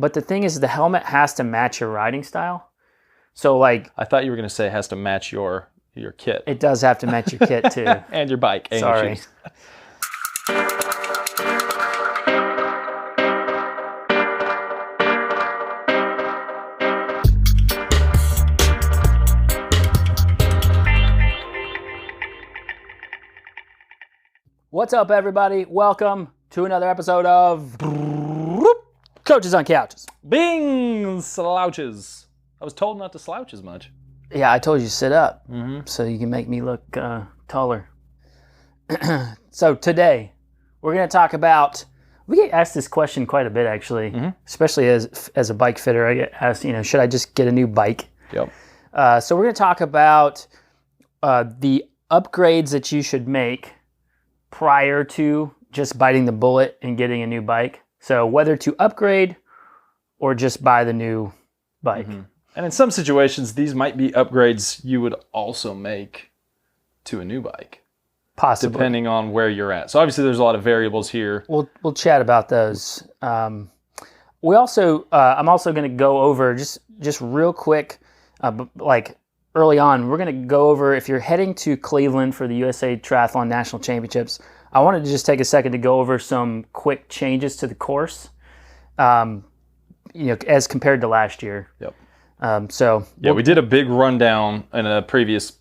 But the thing is, the helmet has to match your riding style. So like, I thought you were going to say it has to match your kit. It does have to match your kit too. And your bike. And Sorry. Your shoes. What's up, everybody? Welcome to another episode of Coaches on Couches. Bing! Slouches. I was told not to slouch as much. Yeah, I told you to sit up so you can make me look taller. So today, we're going to talk about, we get asked this question quite a bit actually, especially as a bike fitter. I get asked, should I just get a new bike? Yep. So we're going to talk about the upgrades that you should make prior to just biting the bullet and getting a new bike. So whether to upgrade or just buy the new bike. And in some situations, these might be upgrades you would also make to a new bike. Possibly. Depending on where you're at. So obviously there's a lot of variables here. We'll chat about those. We also, I'm also going to go over just real quick, like early on, we're going to go over if you're heading to Cleveland for the USA Triathlon National Championships. I wanted to just take a second to go over some quick changes to the course, as compared to last year. Yep. We did a big rundown in a previous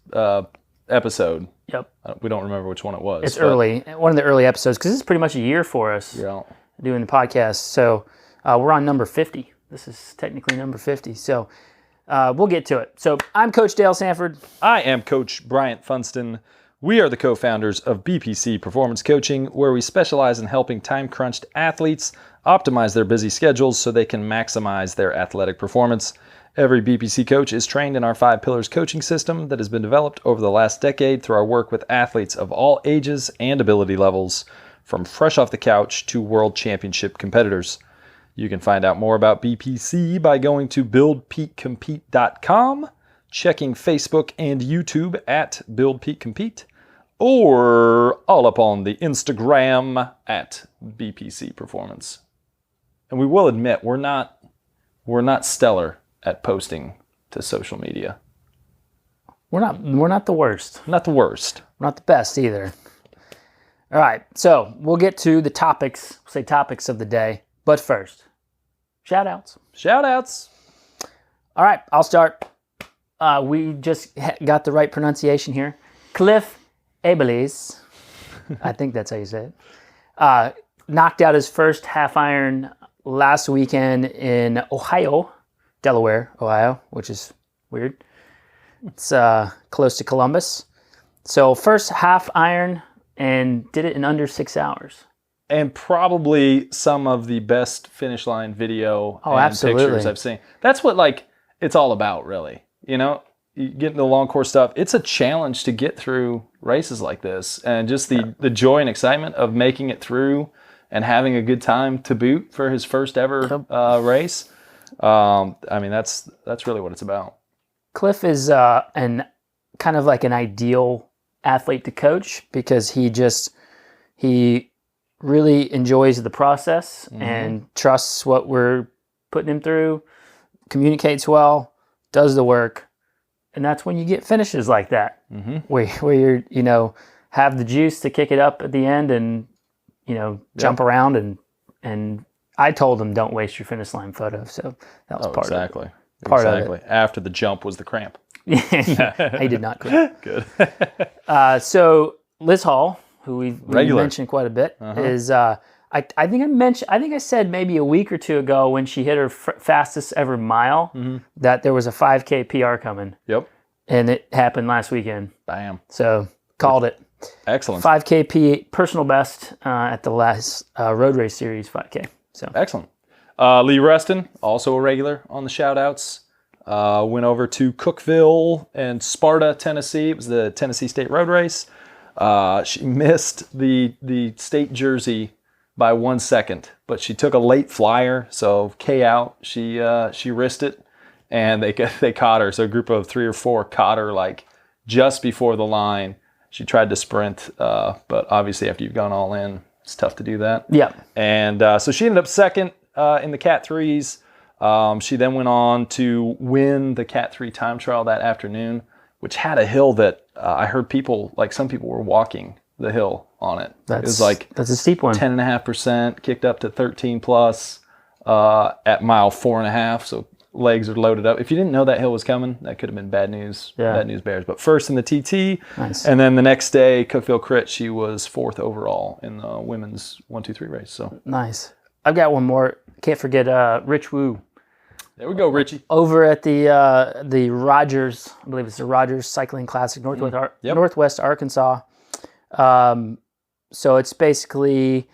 episode. Yep. We don't remember which one it was. It's early, one of the early episodes, because it's pretty much a year for us doing the podcast. So we're on number 50. This is technically number 50. So we'll get to it. So I'm Coach Dale Sanford. I am Coach Bryant Funston. We are the co-founders of BPC Performance Coaching, where we specialize in helping time-crunched athletes optimize their busy schedules so they can maximize their athletic performance. Every BPC coach is trained in our 5 Pillars coaching system that has been developed over the last decade through our work with athletes of all ages and ability levels, from fresh off the couch to world championship competitors. You can find out more about BPC by going to buildpeakcompete.com, checking Facebook and YouTube at BuildPeakCompete, or all up on the Instagram at BPC Performance. And we will admit, we're not stellar at posting to social media. We're not the worst. Not the worst. We're not the best either. All right, so we'll get to the topics of the day. But first, shout-outs. Shout-outs. All right, I'll start. We just got the right pronunciation here. Cliff Abeles, I think that's how you say it, knocked out his first half iron last weekend in Delaware, Ohio, which is weird. It's close to Columbus. So first half iron and did it in under 6 hours. And probably some of the best finish line video and absolutely. Pictures I've seen. That's what it's all about, really. You get into the long course stuff. It's a challenge to get through races like this, and just the joy and excitement of making it through and having a good time to boot for his first ever race. That's really what it's about. Cliff is an kind of like an ideal athlete to coach because he really enjoys the process and trusts what we're putting him through, communicates well, does the work. And that's when you get finishes like that, where you're, have the juice to kick it up at the end and, jump around. And I told him, don't waste your finish line photo. So that was part of it. Part of it. After the jump was the cramp. He did not cramp. Good. So Liz Hall, who we've mentioned quite a bit, is I think I said maybe a week or two ago when she hit her fastest ever mile that there was a 5K PR coming. Yep. And it happened last weekend. Bam. So called it. Excellent. 5K personal best at the last road race series 5K. So excellent. Leigh Ruston, also a regular on the shout-outs. Went over to Cookeville and Sparta, Tennessee. It was the Tennessee State Road Race. She missed the state jersey by 1 second, but she took a late flyer, so K out. She risked it, and they caught her. So a group of 3 or 4 caught her just before the line. She tried to sprint, but obviously after you've gone all in, it's tough to do that. Yeah. And so she ended up second in the Cat 3s. She then went on to win the Cat 3 time trial that afternoon, which had a hill that I heard some people were walking the hill on it. It was that's a steep one. 10.5%, kicked up to 13 plus at mile 4.5. So legs are loaded up. If you didn't know that hill was coming, that could have been bad news. Yeah. Bad news bears. But first in the TT, Nice. and then the next day, Cookville Crit, she was 4th overall in the women's 1-2-3 race. So nice. I've got one more. Can't forget Rich Wu. There we go, Richie. Over at the Rogers, I believe it's the Rogers Cycling Classic, Northwest Arkansas. So it's basically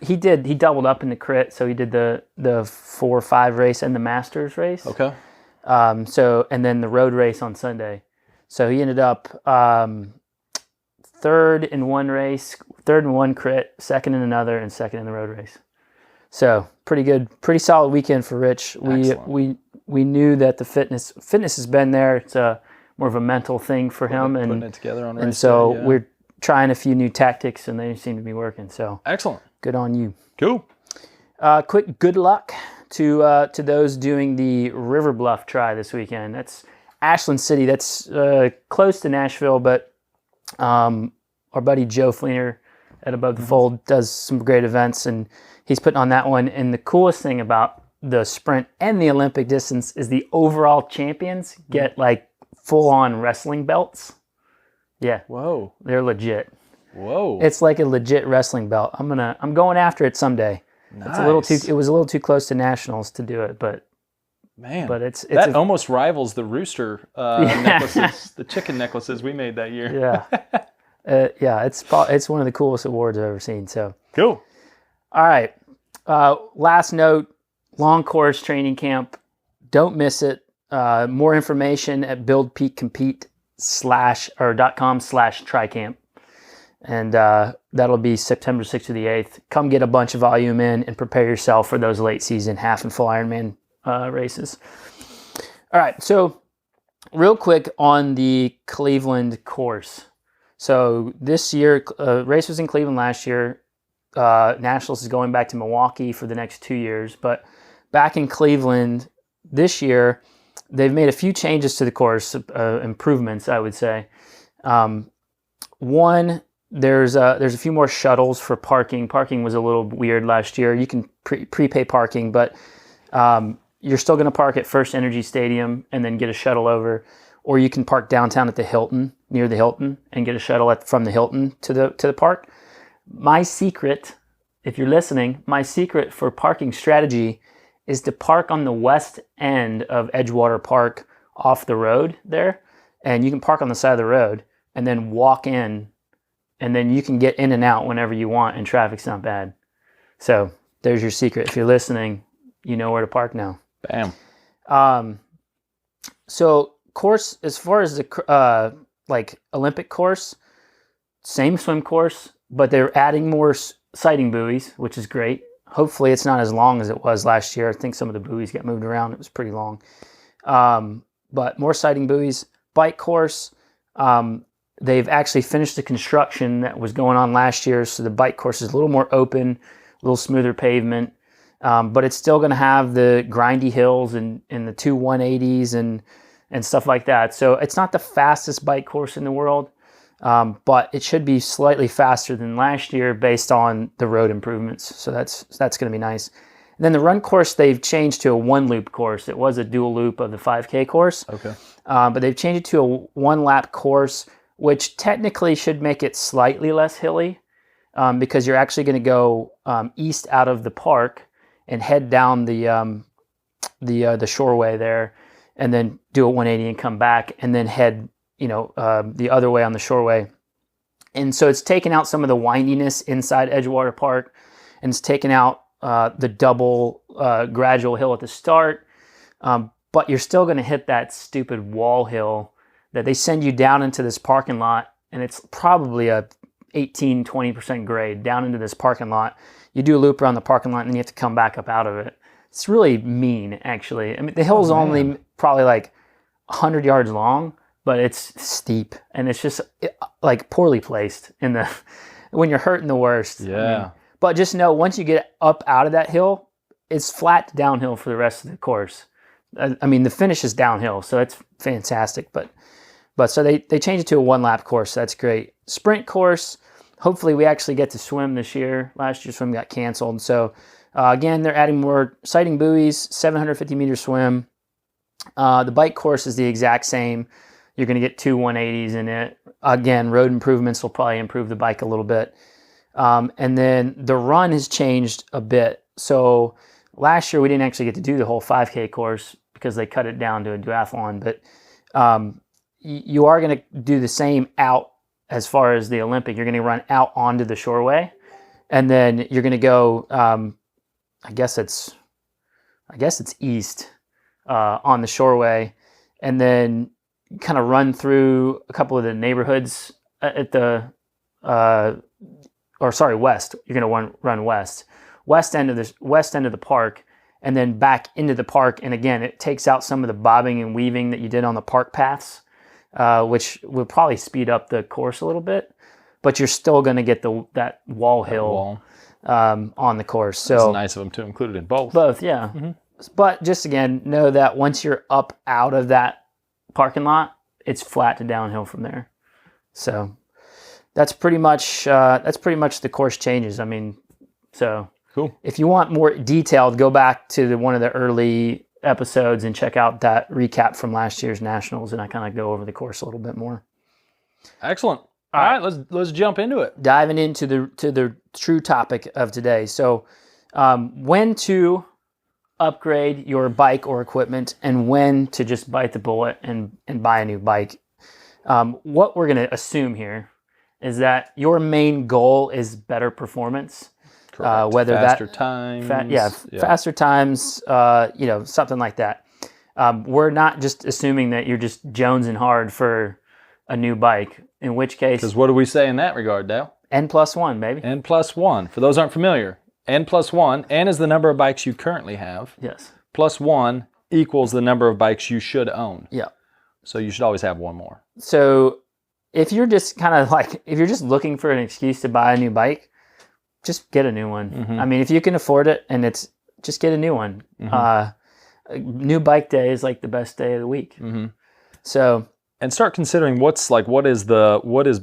he doubled up in the crit, so he did the 4-5 race and the Masters race. Okay. And then the road race on Sunday. So he ended up third in one race, third in one crit, second in another, and second in the road race. So pretty good, pretty solid weekend for Rich. We knew that the fitness has been there. It's more of a mental thing for him, putting it together on race and so day, yeah. we're trying a few new tactics, and they seem to be working. So excellent, good on you. Cool. Quick good luck to those doing the Riverbluff Tri this weekend. That's Ashland City. That's close to Nashville, but our buddy Joe Fleener at Above the Fold does some great events, and he's putting on that one. And the coolest thing about the sprint and the Olympic distance is the overall champions get like full-on wrestling belts. Yeah. Whoa. They're legit. Whoa. It's like a legit wrestling belt. I'm going after it someday. Nice. It was a little too close to nationals to do it, but man, it's almost rivals the rooster necklaces, the chicken necklaces we made that year. Yeah. It's one of the coolest awards I've ever seen. So cool. All right. Last note, long course training camp. Don't miss it. More information at buildpeakcompete.com/tricamp. And that'll be September 6th to the 8th. Come get a bunch of volume in and prepare yourself for those late season half and full Ironman races. All right. So real quick on the Cleveland course. So this year, race was in Cleveland last year. Nationals is going back to Milwaukee for the next 2 years. But back in Cleveland this year, they've made a few changes to the course, improvements, I would say. One, there's a few more shuttles for parking. Parking was a little weird last year. You can prepay parking, but you're still going to park at First Energy Stadium and then get a shuttle over. Or you can park downtown at the Hilton, near the Hilton, and get a shuttle from the Hilton to the park. My secret, if you're listening, my secret for parking strategy is to park on the west end of Edgewater Park off the road there. And you can park on the side of the road and then walk in, and then you can get in and out whenever you want, and traffic's not bad. So there's your secret. If you're listening, you know where to park now. Bam. So course, as far as the Olympic course, same swim course, but they're adding more sighting buoys, which is great. Hopefully it's not as long as it was last year. I think some of the buoys got moved around. It was pretty long. But more sighting buoys. Bike course, they've actually finished the construction that was going on last year, so the bike course is a little more open, a little smoother pavement, but it's still going to have the grindy hills and the 2 180s and stuff like that. So it's not the fastest bike course in the world, but it should be slightly faster than last year based on the road improvements. So that's going to be nice. And then the run course, they've changed to a 1-loop course. It was a dual loop of the 5K course. Okay. But they've changed it to a 1-lap course, which technically should make it slightly less hilly, because you're actually going to go east out of the park and head down the shoreway there, and then do a 180 and come back, and then head the other way on the shoreway. And so it's taken out some of the windiness inside Edgewater Park, and it's taken out the double gradual hill at the start, but you're still going to hit that stupid wall hill that they send you down into this parking lot, and it's probably a 18-20% grade down into this parking lot. You do a loop around the parking lot, and then you have to come back up out of it. It's really mean, actually. I mean, the hill's only probably like 100 yards long, but it's steep, and it's just like poorly placed when you're hurting the worst. Yeah. But just know, once you get up out of that hill, it's flat downhill for the rest of the course. I mean, the finish is downhill, so it's fantastic. But so they changed it to a 1-lap course. So that's great. Sprint course. Hopefully, we actually get to swim this year. Last year's swim got canceled. So again, they're adding more sighting buoys, 750-meter swim. The bike course is the exact same. You're going to get 2 180s in it. Again, road improvements will probably improve the bike a little bit. And then the run has changed a bit. So last year we didn't actually get to do the whole 5K course because they cut it down to a duathlon. But you are going to do the same out as far as the Olympic. You're going to run out onto the shoreway, and then you're going to go. I guess it's east on the shoreway, and then kind of run through a couple of the neighborhoods at the west. You're going to run west end of the park, and then back into the park. And again, it takes out some of the bobbing and weaving that you did on the park paths, which will probably speed up the course a little bit. But you're still going to get that wall hill on the course. So it's nice of them to include it in both. Both, yeah. Mm-hmm. But just again, know that once you're up out of that parking lot, it's flat to downhill from there. So that's pretty much the course changes. I mean, so cool. If you want more detailed, go back to one of the early episodes and check out that recap from last year's nationals, and I kind of go over the course a little bit more. Excellent. All right, let's jump into it. Diving into the true topic of today. So, when to upgrade your bike or equipment, and when to just bite the bullet and buy a new bike. What we're going to assume here is that your main goal is better performance. Correct. Whether faster times. Faster times, something like that. We're not just assuming that you're just jonesing hard for a new bike, in which case... Because what do we say in that regard, Dale? N+1, baby. N+1. For those aren't familiar, N+1, N is the number of bikes you currently have. Yes. +1 equals the number of bikes you should own. Yeah. So you should always have one more. So if you're just if you're just looking for an excuse to buy a new bike, just get a new one. Mm-hmm. I mean, if you can afford it, and just get a new one. Mm-hmm. New bike day is like the best day of the week. Mm-hmm. So, and start considering what is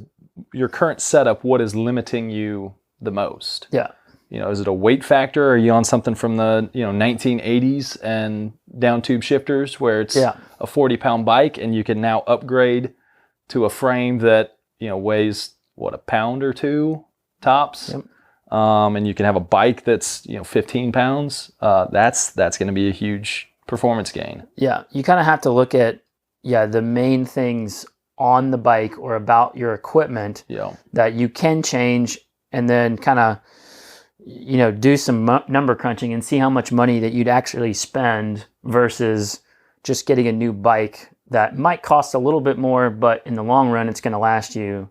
your current setup, what is limiting you the most. Yeah. Is it a weight factor? Are you on something from the 1980s and down tube shifters where it's a 40-pound bike and you can now upgrade to a frame that weighs a pound or two tops? Yep. And you can have a bike that's 15 pounds. That's going to be a huge performance gain. Yeah, you kind of have to look at the main things on the bike or about your equipment that you can change, and then kind of do some number crunching and see how much money that you'd actually spend versus just getting a new bike that might cost a little bit more, but in the long run, it's going to last you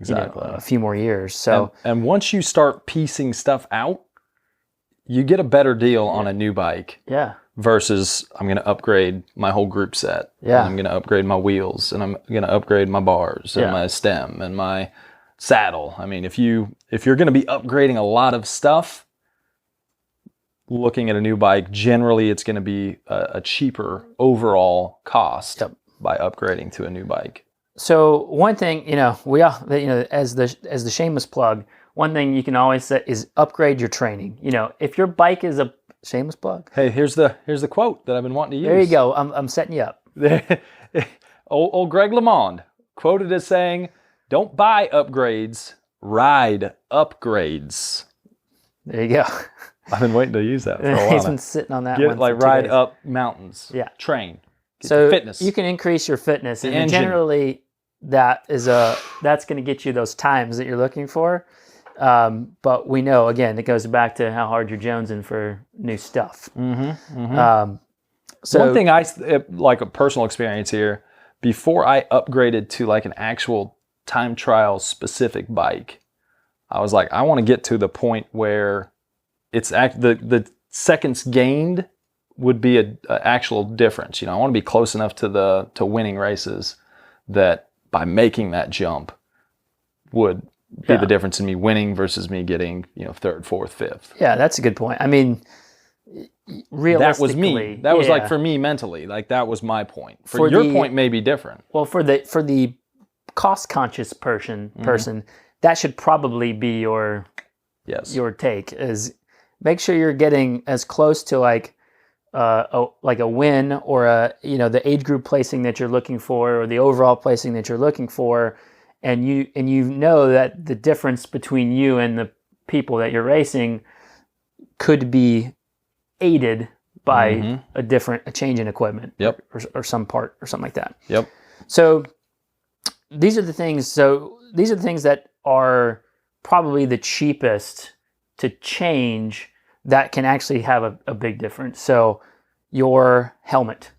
a few more years. So, and once you start piecing stuff out, you get a better deal on a new bike. Yeah. Versus I'm going to upgrade my whole group set. Yeah. And I'm going to upgrade my wheels, and I'm going to upgrade my bars and my stem and my saddle. I mean, if you're going to be upgrading a lot of stuff, looking at a new bike, generally it's going to be a cheaper overall cost by upgrading to a new bike. So one thing, we all, as the shameless plug, one thing you can always say is upgrade your training. If your bike is a shameless plug. Hey, here's the quote that I've been wanting to use. There you go. I'm setting you up. old Greg LeMond quoted as saying, "Don't buy upgrades, ride upgrades." There you go. I've been waiting to use that for a while. He's been sitting on that one. Ride up mountains. Yeah. Train. So fitness. You can increase your fitness, and generally that's going to get you those times that you're looking for. But we know, again, it goes back to how hard you're jonesing for new stuff. Mm-hmm, mm-hmm. So one thing like a personal experience here, before I upgraded to like an actual time trial specific bike, I was like, I want to get to the point where it's the seconds gained would be a actual difference. I want to be close enough to winning races that by making that jump would be the difference in me winning versus me getting, third, fourth, fifth. Yeah, that's a good point. I mean, realistically, that was me. That was like yeah. for me mentally. Like that was my point. For For your the- point may be different. Well, for the cost conscious person, that should probably be your take, is make sure you're getting as close to like a win or the age group placing that you're looking for or the overall placing that you're looking for, and you know that the difference between you and the people that you're racing could be aided by a change in equipment, or some part or something like that. Yep. So these are the things that are probably the cheapest to change that can actually have a big difference. So your helmet.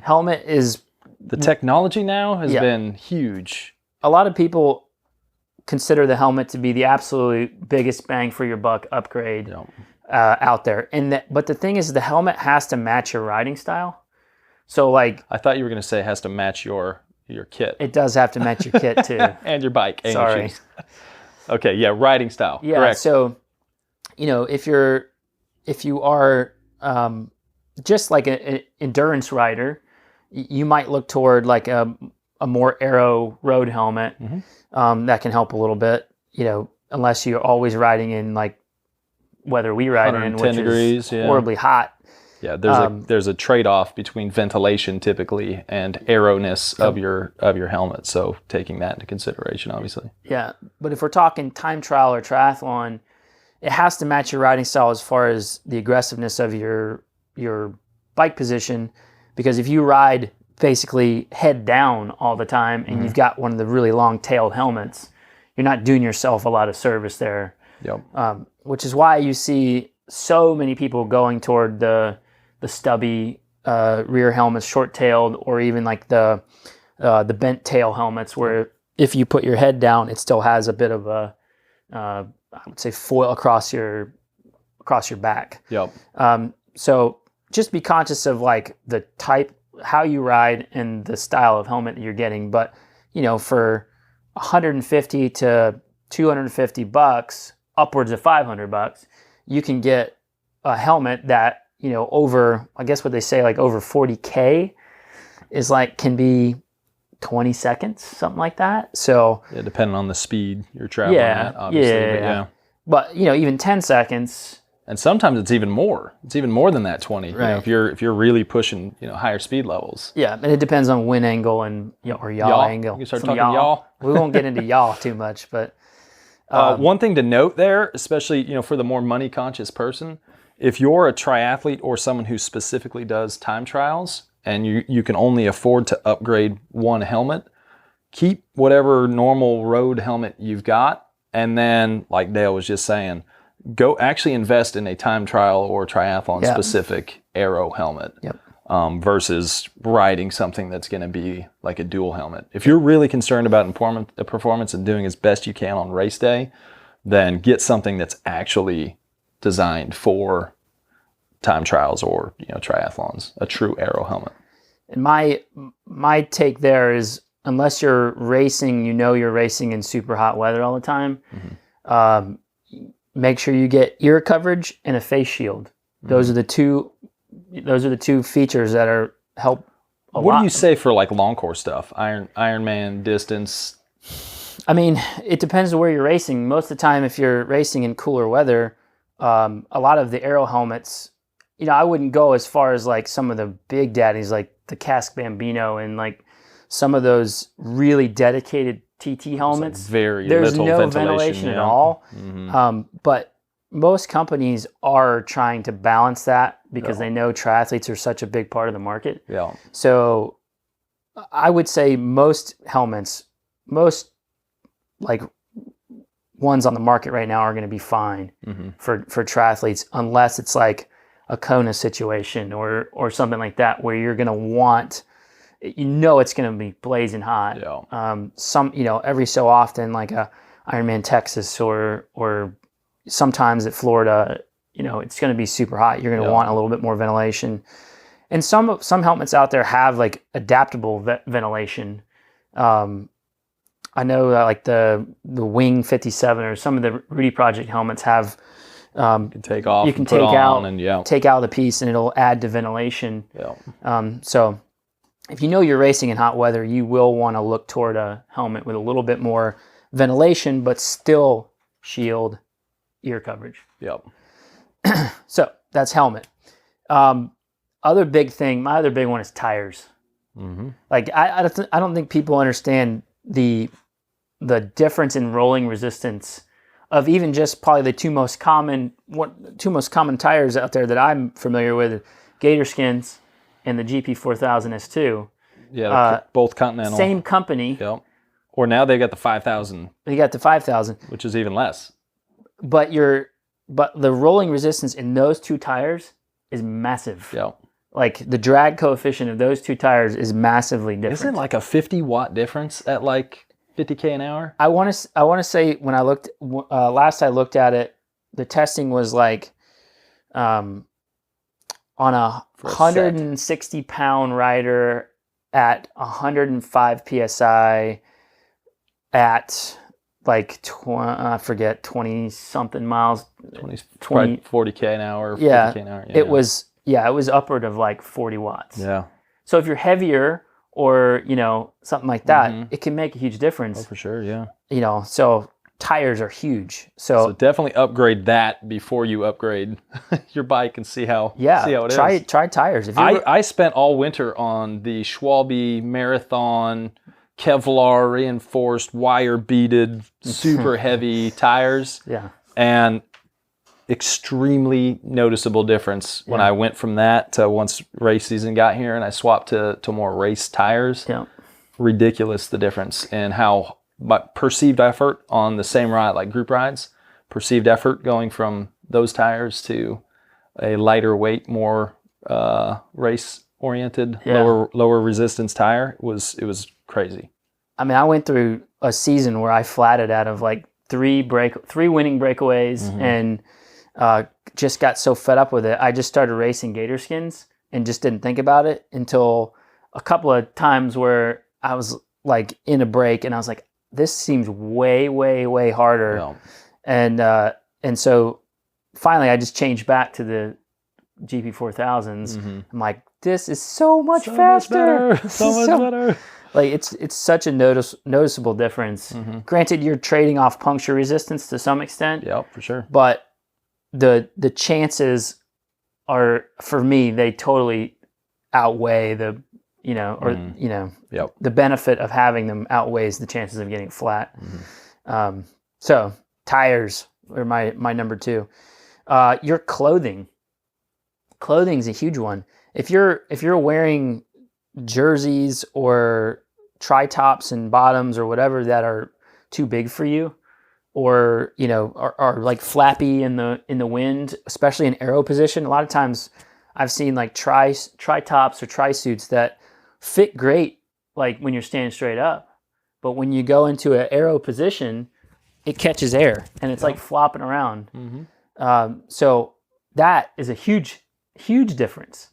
Helmet is... The technology now has been huge. A lot of people consider the helmet to be the absolute biggest bang for your buck upgrade out there. But the thing is, the helmet has to match your riding style. So like... I thought you were going to say it has to match your kit. It does have to match your kit too. And your bike. And Sorry. your shoes. Okay, yeah, riding style. Yeah, correct. So, if you are just like an endurance rider, you might look toward like a more aero road helmet that can help a little bit, unless you're always riding in like weather we ride in, which degrees, is horribly hot. Yeah, there's a trade-off between ventilation typically and aeroness of your helmet. So taking that into consideration, obviously. Yeah, but if we're talking time trial or triathlon, it has to match your riding style as far as the aggressiveness of your bike position, because if you ride basically head down all the time and you've got one of the really long-tailed helmets, you're not doing yourself a lot of service there. Yep. Which is why you see so many people going toward the stubby rear helmets, short-tailed, or even like the bent tail helmets, where if you put your head down, it still has a bit of a I would say foil across your back. Yep. So just be conscious of like the type, how you ride, and the style of helmet that you're getting. But for $150 to $250, upwards of $500, you can get a helmet that over, I guess what they say, like over 40K is like, can be 20 seconds, something like that. So yeah, depending on the speed you're traveling at, obviously. But even 10 seconds. And sometimes it's even more. It's even more than that 20. Right. If you're really pushing, higher speed levels. Yeah, and it depends on wind angle and or yaw angle. You can start Some talking yaw. We won't get into yaw too much, but one thing to note there, especially for the more money conscious person, if you're a triathlete or someone who specifically does time trials and you can only afford to upgrade one helmet, keep whatever normal road helmet you've got, and then, like Dale was just saying, go actually invest in a time trial or triathlon specific aero helmet. Yep. Versus riding something that's going to be like a dual helmet. If you're really concerned about performance and doing as best you can on race day, then get something that's actually designed for time trials or triathlons, a true aero helmet. And my take there is, unless you're racing, you're racing in super hot weather all the time, make sure you get ear coverage and a face shield. Those are the two features that help a lot. What do you say for like long course stuff? Ironman distance? I mean, it depends on where you're racing. Most of the time, if you're racing in cooler weather, a lot of the aero helmets, I wouldn't go as far as like some of the big daddies, like the Casque Bambino and like some of those really dedicated TT helmets. Like There's no ventilation at all. But most companies are trying to balance that because they know triathletes are such a big part of the market. Yeah. So I would say most helmets, most like ones on the market right now, are going to be fine for triathletes, unless it's like a Kona situation or something like that, where you're going to want, it's going to be blazing hot. Yeah. Every so often, like a Ironman Texas or sometimes at Florida, it's going to be super hot. You're going to want a little bit more ventilation. And some helmets out there have like adaptable ventilation. I know that like the Wing 57 or some of the Rudy Project helmets have You can take off. You can and put take on out and take out the piece, and it'll add to ventilation. Yeah. So if you know you're racing in hot weather, you will want to look toward a helmet with a little bit more ventilation, but still shield ear coverage. Yep. So that's helmet. Other big thing, my other big one is tires. Mm-hmm. Like I don't think people understand the difference in rolling resistance of even just probably the two most common tires out there that I'm familiar with, Gator Skins and the GP4000 S2. Yeah, they're both Continental. Same company. Yep. Or now they've got the 5000. They got the 5000, which is even less. But the rolling resistance in those two tires is massive. Yep. Like the drag coefficient of those two tires is massively different. Isn't it like a 50-watt difference at like 50K an hour? I want to say when I looked last I looked at it, the testing was like on a 160-pound rider at 105 psi at like 20 something miles, 20 40K an hour, 50K an hour. It was upward of like 40 watts. Yeah. So if you're heavier or, something like that, it can make a huge difference. Oh, for sure, yeah. So tires are huge. So definitely upgrade that before you upgrade your bike and see how it is. Try tires. I spent all winter on the Schwalbe Marathon Kevlar reinforced, wire beaded, super heavy tires. Yeah. And extremely noticeable difference when I went from that to once race season got here and I swapped to more race tires. Yeah. Ridiculous the difference in how perceived effort on the same ride, like group rides, perceived effort going from those tires to a lighter weight, more race oriented, lower resistance tire. It was crazy. I mean, I went through a season where I flatted out of like three winning breakaways and just got so fed up with it. I just started racing Gator Skins and just didn't think about it until a couple of times where I was like in a break and I was like, this seems way, way, way harder. Yeah. And so finally I just changed back to the GP4000s. I'm like, this is so much faster. So much better. Like it's such a noticeable difference. Granted, you're trading off puncture resistance to some extent. Yeah, for sure. But the chances are, for me, they totally outweigh the the benefit of having them outweighs the chances of getting flat. So tires are my number two. Your clothing. Clothing's a huge one. If you're wearing jerseys or tri-tops and bottoms or whatever that are too big for you, or are like flappy in the wind, especially in aero position. A lot of times I've seen like tri-tops or tri-suits that fit great like when you're standing straight up, but when you go into an aero position, it catches air and it's like flopping around. So that is a huge difference.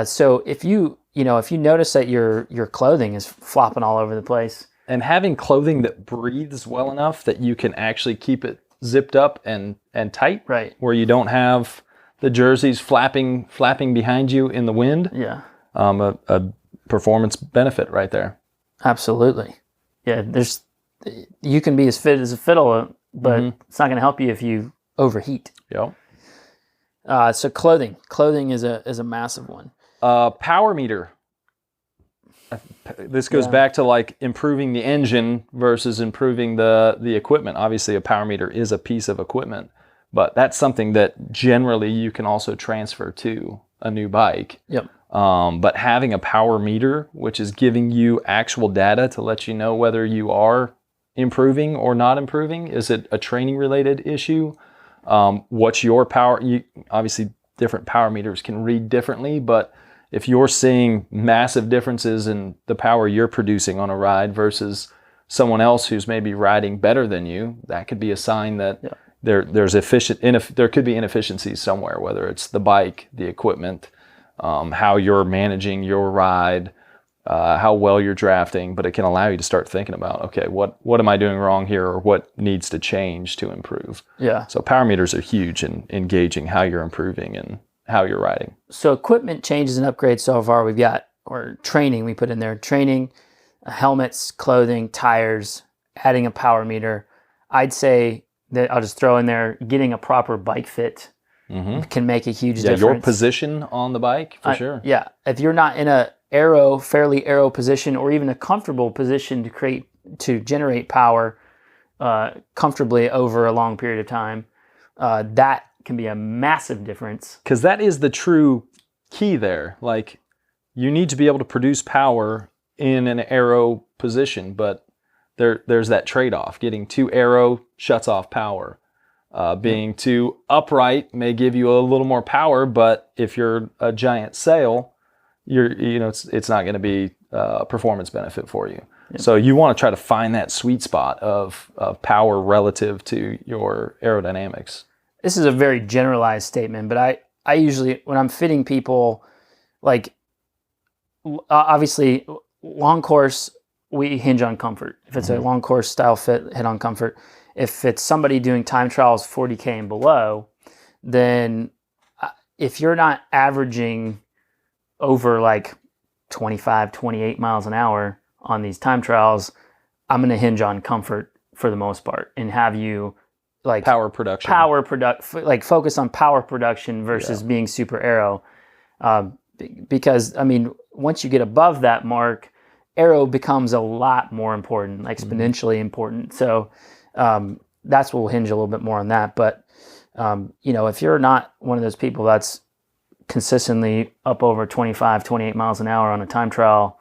So if you notice that your clothing is flopping all over the place, and having clothing that breathes well enough that you can actually keep it zipped up and tight, right, where you don't have the jerseys flapping behind you in the wind. Yeah. A performance benefit right there. Absolutely. Yeah, you can be as fit as a fiddle, but it's not going to help you if you overheat. Yep. So clothing is a massive one. Power meter. This goes back to like improving the engine versus improving the equipment. Obviously, a power meter is a piece of equipment, but that's something that generally you can also transfer to a new bike. Yep. But having a power meter, which is giving you actual data to let you know whether you are improving or not improving, is it a training related issue? What's your power? Obviously, different power meters can read differently, but if you're seeing massive differences in the power you're producing on a ride versus someone else who's maybe riding better than you, that could be a sign that there could be inefficiencies somewhere, whether it's the bike, the equipment, how you're managing your ride, how well you're drafting, but it can allow you to start thinking about, okay, what am I doing wrong here, or what needs to change to improve? Yeah. So power meters are huge in engaging how you're improving and how you're riding. So equipment changes and upgrades so far we've got, or training we put in there, training, helmets, clothing, tires, adding a power meter. I'd say that I'll just throw in there, getting a proper bike fit can make a huge difference. Your position on the bike, for sure. Yeah. If you're not in a fairly aero position, or even a comfortable position to generate power comfortably over a long period of time, that can be a massive difference. Because that is the true key there. Like, you need to be able to produce power in an aero position, but there's that trade-off. Getting too aero shuts off power. Being too upright may give you a little more power, but if you're a giant sail, it's not going to be a performance benefit for you. Yep. So you want to try to find that sweet spot of power relative to your aerodynamics. This is a very generalized statement, but I usually, when I'm fitting people, like, obviously long course, we hinge on comfort. If it's a long course style fit, hit on comfort. If it's somebody doing time trials 40K and below, then if you're not averaging over like 25, 28 miles an hour on these time trials, I'm going to hinge on comfort for the most part and have you like power production, like focus on power production versus being super aero. Because I mean, once you get above that mark, aero becomes a lot more important, exponentially important. So that's what we'll hinge a little bit more on that. But if you're not one of those people that's consistently up over 25, 28 miles an hour on a time trial,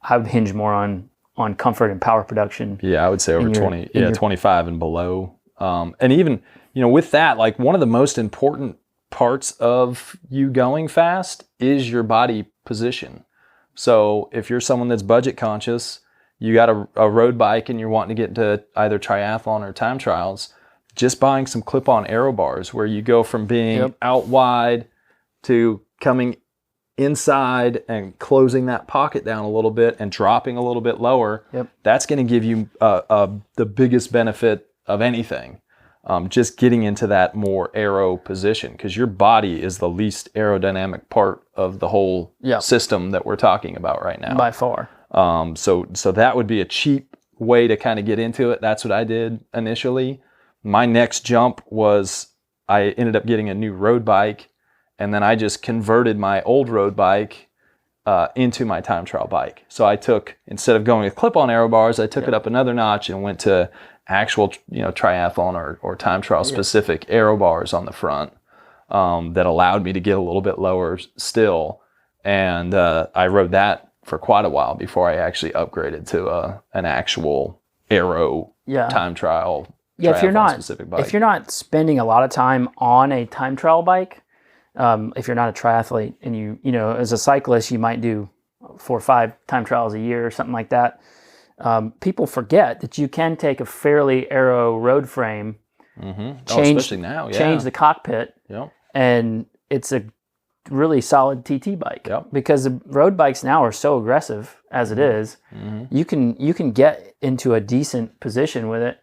I would hinge more on comfort and power production. Yeah, I would say over 25 and below. And even, with that, like, one of the most important parts of you going fast is your body position. So if you're someone that's budget conscious, you got a road bike and you're wanting to get into either triathlon or time trials, just buying some clip-on aero bars where you go from being out wide to coming inside and closing that pocket down a little bit and dropping a little bit lower. That's going to give you the biggest benefit of anything. Just getting into that more aero position, because your body is the least aerodynamic part of the whole system that we're talking about right now. By far. So that would be a cheap way to kind of get into it. That's what I did initially. My next jump was I ended up getting a new road bike, and then I just converted my old road bike into my time trial bike. So I took, instead of going with clip-on aero bars, I took it up another notch and went to actual triathlon or time trial specific aero bars on the front that allowed me to get a little bit lower still. And I rode that for quite a while before I actually upgraded to an actual aero time trial. If you're not spending a lot of time on a time trial bike, if you're not a triathlete and you as a cyclist, you might do 4 or 5 time trials a year or something like that. People forget that you can take a fairly aero road frame, change the cockpit, and it's a really solid TT bike. Because the road bikes now are so aggressive as it is. You can get into a decent position with it,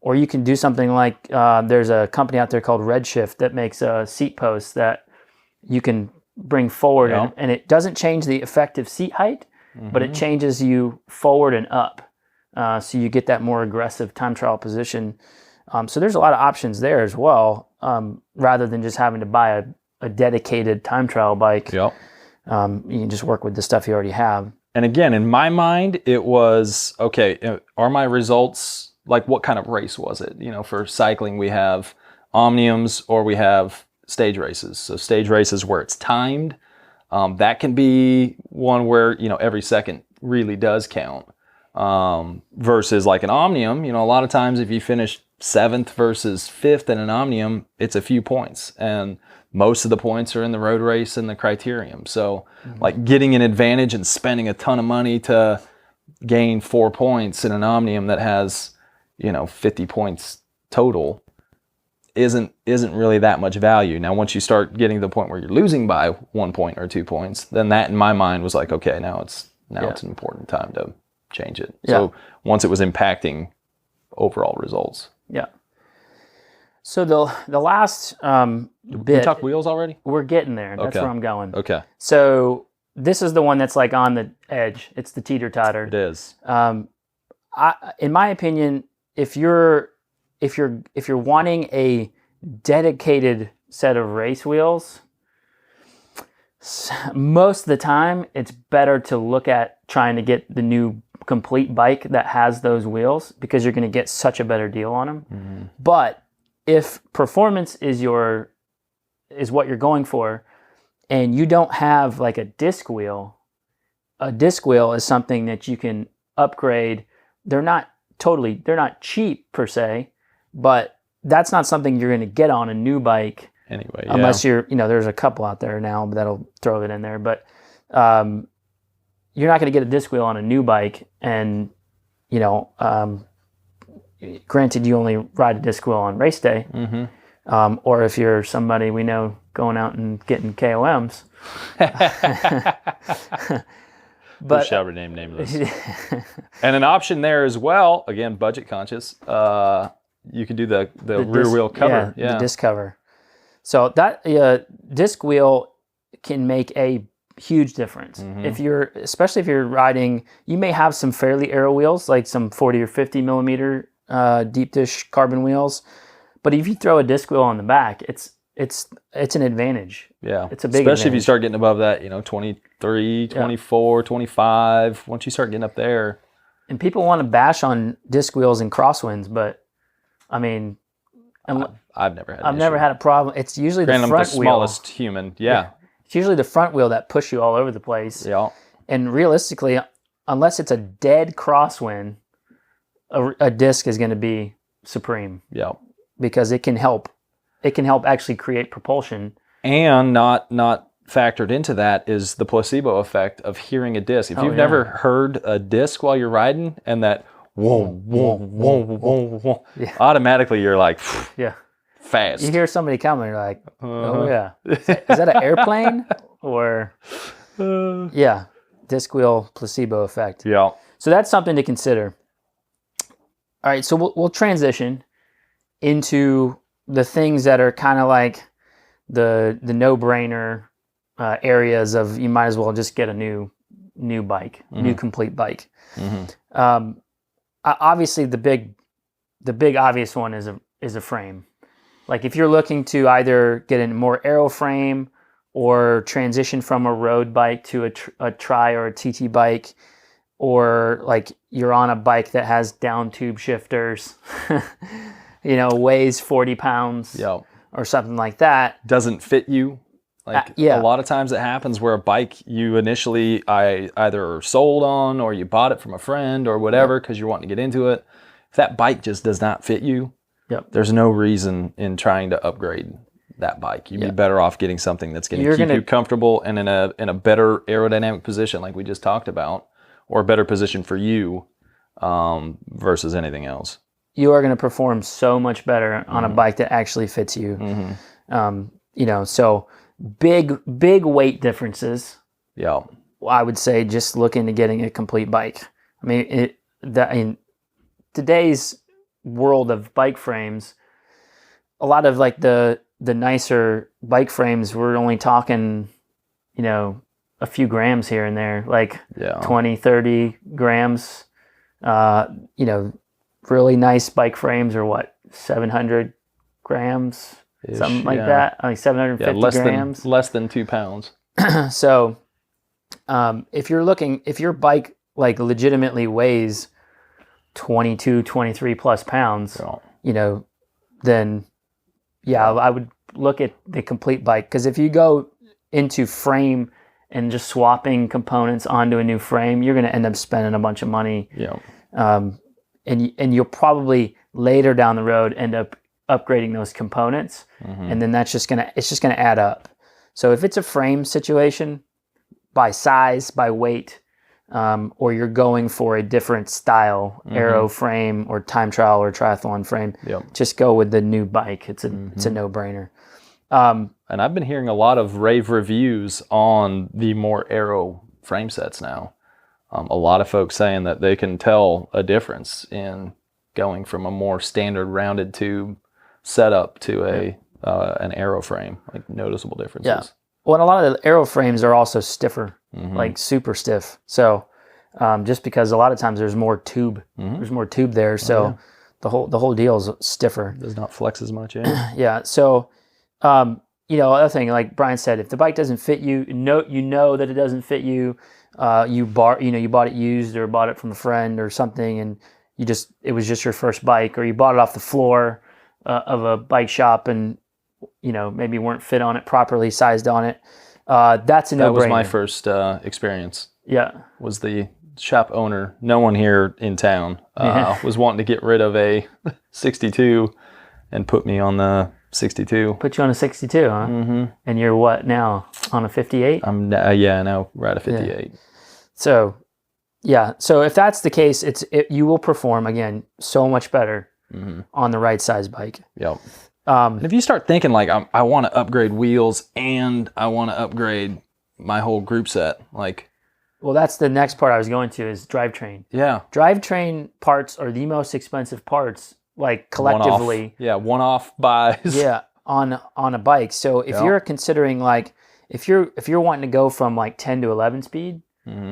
or you can do something like there's a company out there called Redshift that makes seat posts that you can bring forward, and it doesn't change the effective seat height, but it changes you forward and up. So you get that more aggressive time trial position. So there's a lot of options there as well, rather than just having to buy a dedicated time trial bike. You can just work with the stuff you already have. And again, in my mind, it was, okay, are my results, like, what kind of race was it? For cycling, we have omniums or we have stage races. So stage races where it's timed, that can be one where, every second really does count. Versus like an omnium, a lot of times if you finish 7th versus 5th in an omnium, it's a few points, and most of the points are in the road race and the criterium. So like getting an advantage and spending a ton of money to gain 4 points in an omnium that has 50 points total isn't really that much value. Now once you start getting to the point where you're losing by 1 point or 2 points, then that in my mind was like, okay, now Now it's an important time to change it. Yeah. So once it was impacting overall results. Yeah. So the last Did bit, we talk wheels already? we're getting there. That's Okay. where I'm going. Okay. So this is the one that's like on the edge. It's the teeter-totter. It is. In my opinion, if you're wanting a dedicated set of race wheels, most of the time it's better to look at trying to get the new complete bike that has those wheels, because you're going to get such a better deal on them. Mm-hmm. But if performance is what you're going for, and you don't have like a disc wheel is something that you can upgrade. They're not cheap per se, but that's not something you're going to get on a new bike. Anyway, unless you're, there's a couple out there now that'll throw it in there, but you're not going to get a disc wheel on a new bike. And, granted, you only ride a disc wheel on race day. Mm-hmm. Or if you're somebody we know going out and getting KOMs. But shall rename nameless. And an option there as well, again, budget conscious, you can do the rear disc, wheel cover. The disc cover. So that disc wheel can make a huge difference. Mm-hmm. Especially if you're riding, you may have some fairly aero wheels, like some 40 or 50 millimeter deep dish carbon wheels. But if you throw a disc wheel on the back, it's an advantage. Yeah. It's a big Especially if you advantage. start getting above that, 23, 24, 25. Once you start getting up there. And people want to bash on disc wheels and crosswinds, but I mean, I've never had. I've never had a problem. It's usually the front I'm the wheel. smallest human. Yeah. It's usually the front wheel that push you all over the place. Yeah. And realistically, unless it's a dead crosswind, a disc is going to be supreme. Yeah. Because it can help. It can help actually create propulsion. And not factored into that is the placebo effect of hearing a disc. If you've never heard a disc while you're riding, and that whoa, whoa, whoa, whoa, whoa, automatically you're like, fast. You hear somebody coming, you're like, oh yeah. Is that an airplane? Or, disc wheel placebo effect. Yeah. So that's something to consider. All right, so we'll transition into the things that are kind of like the no-brainer areas of, you might as well just get a new bike, new complete bike. Mm-hmm. Obviously, the big obvious one is a frame. Like if you're looking to either get a more aero frame or transition from a road bike to a tri or a TT bike, or like you're on a bike that has down tube shifters, weighs 40 pounds or something like that. Doesn't fit you. Like a lot of times it happens where a bike you initially either sold on or you bought it from a friend or whatever because you're wanting to get into it. If that bike just does not fit you, there's no reason in trying to upgrade that bike. You'd be better off getting something that's going to keep you comfortable and in a better aerodynamic position like we just talked about, or a better position for you versus anything else. You are going to perform so much better on a bike that actually fits you. Mm-hmm. So big weight differences. Yeah. I would say just look into getting a complete bike. I mean, in today's world of bike frames, a lot of like the nicer bike frames, we're only talking, a few grams here and there, like 20, 30 grams. Really nice bike frames are what, 700 grams? Something like that, like 750 grams. Less than 2 pounds. So if your bike like legitimately weighs 22, 23 plus pounds, then I would look at the complete bike. Because if you go into frame and just swapping components onto a new frame, you're going to end up spending a bunch of money. And you'll probably later down the road end up upgrading those components, and then it's just gonna add up. So if it's a frame situation, by size, by weight, or you're going for a different style, aero frame or time trial or triathlon frame, just go with the new bike. It's a no-brainer. And I've been hearing a lot of rave reviews on the more aero frame sets now. A lot of folks saying that they can tell a difference in going from a more standard rounded tube setup to an aero frame, like noticeable differences. Yeah. Well, and a lot of the aero frames are also stiffer, like super stiff. So just because a lot of times there's more tube, there's more tube there, so the whole deal is stiffer. Does not flex as much. Yeah. Yeah. So other thing, like Brian said, if the bike doesn't fit you, you know that it doesn't fit you. You bought it used or bought it from a friend or something, and it was just your first bike, or you bought it off the floor of a bike shop and maybe weren't fit on it properly, sized on it. That's a no-brainer. That was my first experience. Yeah. Was the shop owner, no one here in town, was wanting to get rid of a 62 and put me on the 62. Put you on a 62, huh? Mm-hmm. And you're what now? On a 58? I'm now right at 58. Yeah. So, yeah. So if that's the case, you will perform again so much better on the right size bike. Yep. And if you start thinking like I want to upgrade wheels and I want to upgrade my whole group set, like. Well, that's the next part I was going to is drivetrain. Yeah. Drivetrain parts are the most expensive parts, like collectively. One-off buys. Yeah, on a bike. So if you're considering like if you're wanting to go from like 10 to 11 speed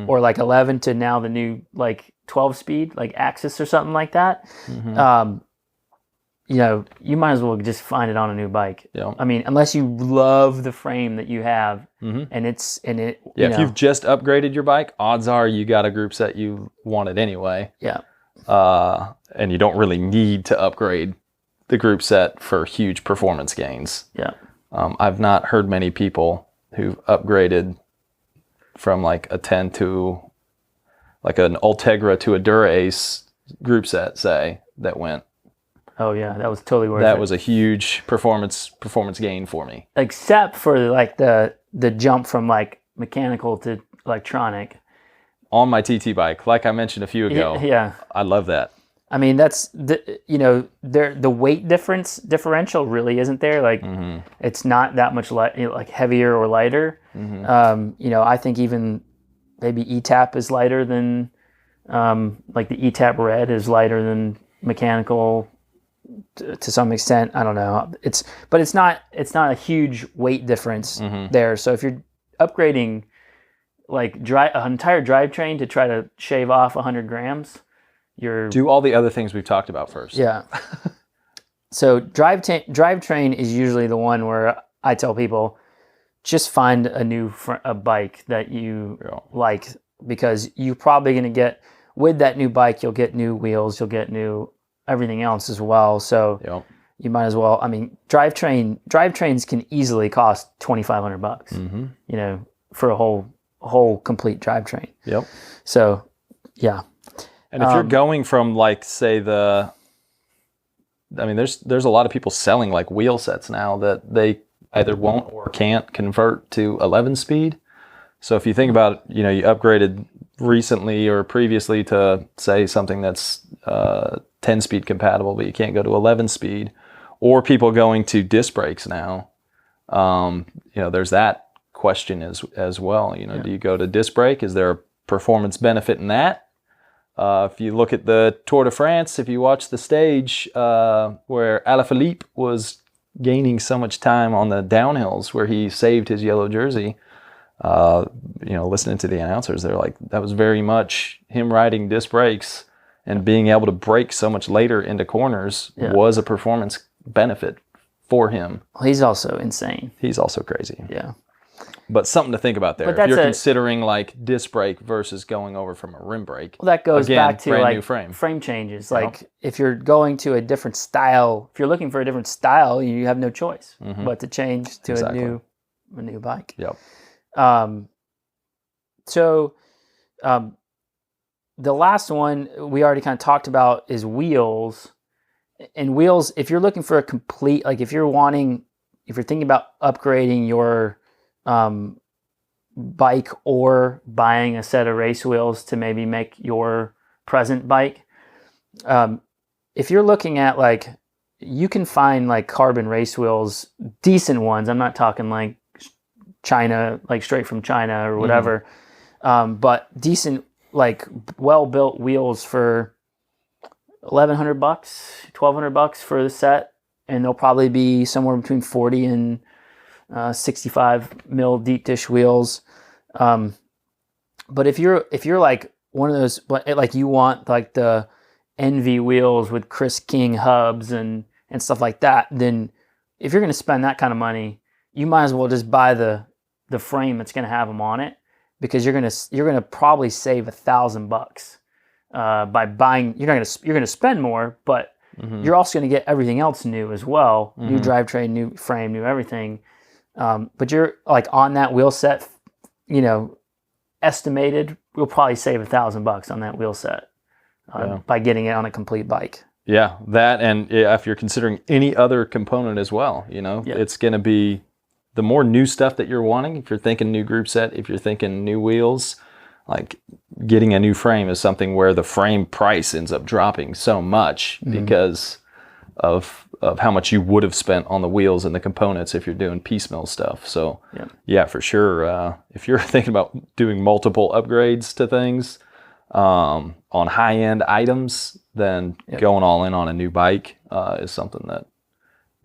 or like 11 to now the new like 12 speed, like Axis or something like that, you might as well just find it on a new bike. Yeah. I mean, unless you love the frame that you have if you've just upgraded your bike, odds are you got a group set you wanted anyway. Yeah. And you don't really need to upgrade the group set for huge performance gains. Yeah. I've not heard many people who've upgraded from like a 10 to like an Ultegra to a Dura-Ace group set, say, that went. Oh yeah, that was totally worth it. That was a huge performance gain for me. Except for like the jump from like mechanical to electronic. On my TT bike, like I mentioned a few ago. Yeah. I love that. I mean, that's the weight differential really isn't there. Like it's not that much like heavier or lighter. I think even maybe ETAP is lighter than like the ETAP Red is lighter than mechanical to some extent. I don't know. It's not a huge weight difference there. So if you're upgrading like an entire drivetrain to try to shave off 100 grams, do all the other things we've talked about first. Yeah. So drivetrain is usually the one where I tell people just find a bike that you like, because you're probably going to get with that new bike, you'll get new wheels, you'll get new everything else as well. So you might as well. I mean, drivetrains can easily cost $2,500. For a whole complete drivetrain. Yep. So, yeah. And if you're going from like, say there's a lot of people selling like wheel sets now that they either won't or can't convert to 11 speed. So if you think about, you upgraded recently or previously to say something that's 10 speed compatible, but you can't go to 11 speed, or people going to disc brakes now, there's that question as well. Do you go to disc brake? Is there a performance benefit in that? If you look at the Tour de France, if you watch the stage where Alaphilippe was gaining so much time on the downhills where he saved his yellow jersey, listening to the announcers, they're like, that was very much him riding disc brakes and being able to brake so much later into corners was a performance benefit for him. Well, he's also insane. He's also crazy. Yeah. But something to think about there. If you're considering like disc brake versus going over from a rim brake. Well, that goes back to like new frame changes. Like if you're going to a different style, if you're looking for a different style, you have no choice but to change to a new bike. Yep. The last one we already kind of talked about is wheels. And wheels, if you're looking for a complete, like if you're thinking about upgrading your bike or buying a set of race wheels to maybe make your present bike, if you're looking at like, you can find like carbon race wheels, decent ones. I'm not talking like China, like straight from China or whatever, but decent like well-built wheels for $1,100, $1,200 for the set, and they'll probably be somewhere between 40 and 65 mil deep dish wheels. But if you're like one of those, like you want like the Envy wheels with Chris King hubs and stuff like that, then if you're going to spend that kind of money, you might as well just buy the frame that's going to have them on it, because you're going to probably save $1,000 by buying. You're going to spend more, but you're also going to get everything else new as well. New drivetrain, new frame, new everything. But you're like on that wheel set, estimated, we'll probably save $1,000 on that wheel set by getting it on a complete bike. Yeah, that, and if you're considering any other component as well, it's going to be the more new stuff that you're wanting. If you're thinking new group set, if you're thinking new wheels, like getting a new frame is something where the frame price ends up dropping so much because of how much you would have spent on the wheels and the components if you're doing piecemeal stuff. So yeah, for sure. If you're thinking about doing multiple upgrades to things on high-end items, then going all in on a new bike is something that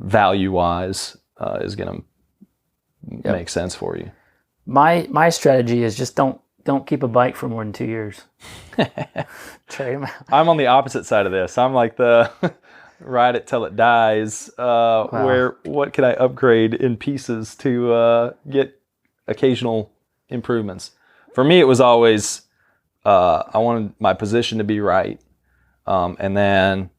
value-wise is going to make sense for you. My strategy is just don't keep a bike for more than 2 years. Trade them out. I'm on the opposite side of this. I'm like the ride it till it dies. Where what can I upgrade in pieces to get occasional improvements? For me, it was always I wanted my position to be right, and then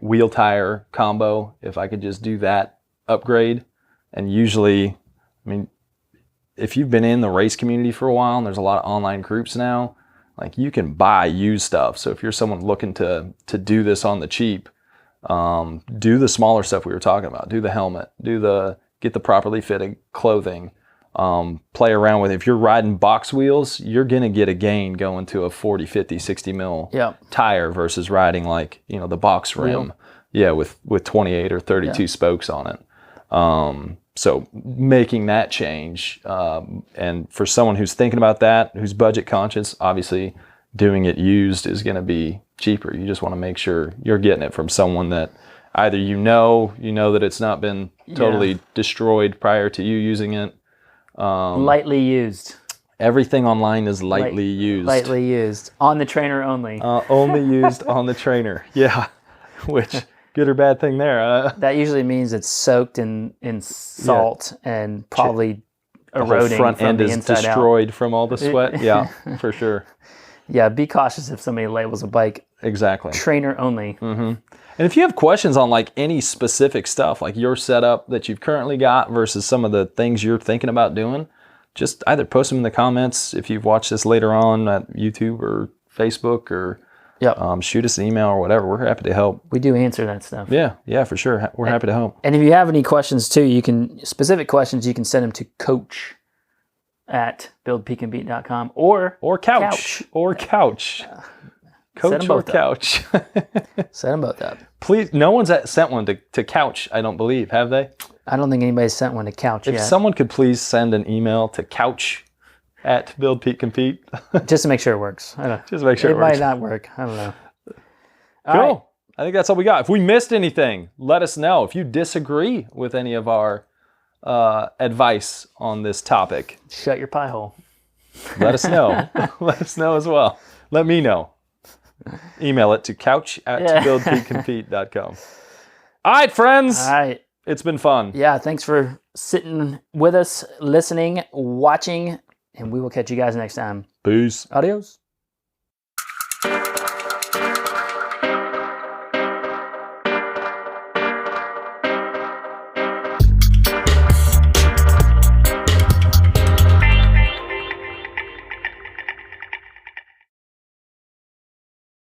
wheel tire combo. If I could just do that upgrade, and usually, if you've been in the race community for a while, and there's a lot of online groups now, like you can buy used stuff. So if you're someone looking to do this on the cheap, do the smaller stuff we were talking about. Do the helmet. Get the properly fitted clothing. Play around with it. If you're riding box wheels, you're gonna get a gain going to a 40, 50, 60 mil tire versus riding like the box rim, with 28 or 32 spokes on it. So making that change, and for someone who's thinking about that, who's budget conscious, obviously doing it used is going to be cheaper. You just want to make sure you're getting it from someone that either you know that it's not been totally destroyed prior to you using it. Lightly used. Everything online is lightly used. Lightly used. On the trainer only. Only used on the trainer. Yeah. Which... good or bad thing there. That usually means it's soaked in salt and probably eroding. The front from end the is inside destroyed out. from all the sweat. Yeah, for sure. Yeah, be cautious if somebody labels a bike exactly trainer only. And if you have questions on like any specific stuff, like your setup that you've currently got versus some of the things you're thinking about doing, just either post them in the comments if you've watched this later on at YouTube or Facebook, or shoot us an email or whatever. We're happy to help. We do answer that stuff. Yeah, for sure. We're happy to help. And if you have any questions too, specific questions, you can send them to coach@buildpeakandbeat.com or couch. Coach or couch. Set them both up. Please, no one's sent one to couch, I don't believe, have they? I don't think anybody's sent one to couch yet. If someone could please send an email to couch@buildpeakcompete. Just to make sure it works. Just to make sure it works. Might not work. I don't know. Cool. Right. I think that's all we got. If we missed anything, let us know. If you disagree with any of our advice on this topic, shut your pie hole. Let us know. Let us know as well. Let me know. Email it to couch@buildpeakcompete.com. All right, friends. All right. It's been fun. Yeah, thanks for sitting with us, listening, watching, and we will catch you guys next time. Peace. Adios.